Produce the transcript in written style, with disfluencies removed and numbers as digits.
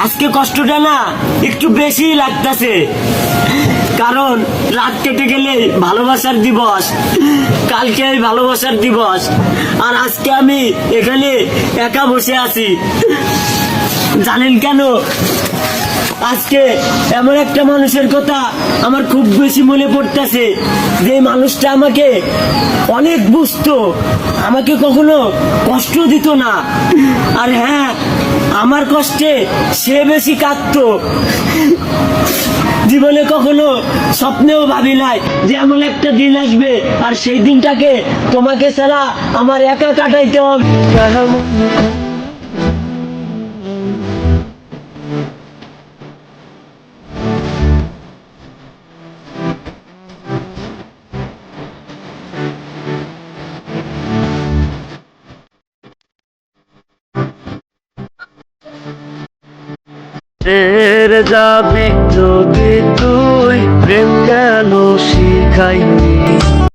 আজকে কষ্টটা না একটু বেশি লাগতেছে, কারণ রাত কেটে গেলে ভালোবাসার দিবস, কালকে ভালোবাসার দিবস, আর আজকে আমি এখানে একা বসে আছি। জানেন কেন? আজকে এমন একটা মানুষের কথা আমার খুব বেশি মনে পড়তেছে, যে মানুষটা আমাকে অনেক বুঝতো, আমাকে কখনো কষ্ট দিত না। আর হ্যাঁ, আমার কষ্টে সে বেশি কাঁদতো। জীবনে কখনো স্বপ্নেও ভাবি নাই যে এমন একটা দিন আসবে আর সেই দিনটাকে তোমাকে ছাড়া আমার একা কাটাইতে হবে। ছেড়ে যাবি যদি তুই, প্রেম কেন শিখাইনি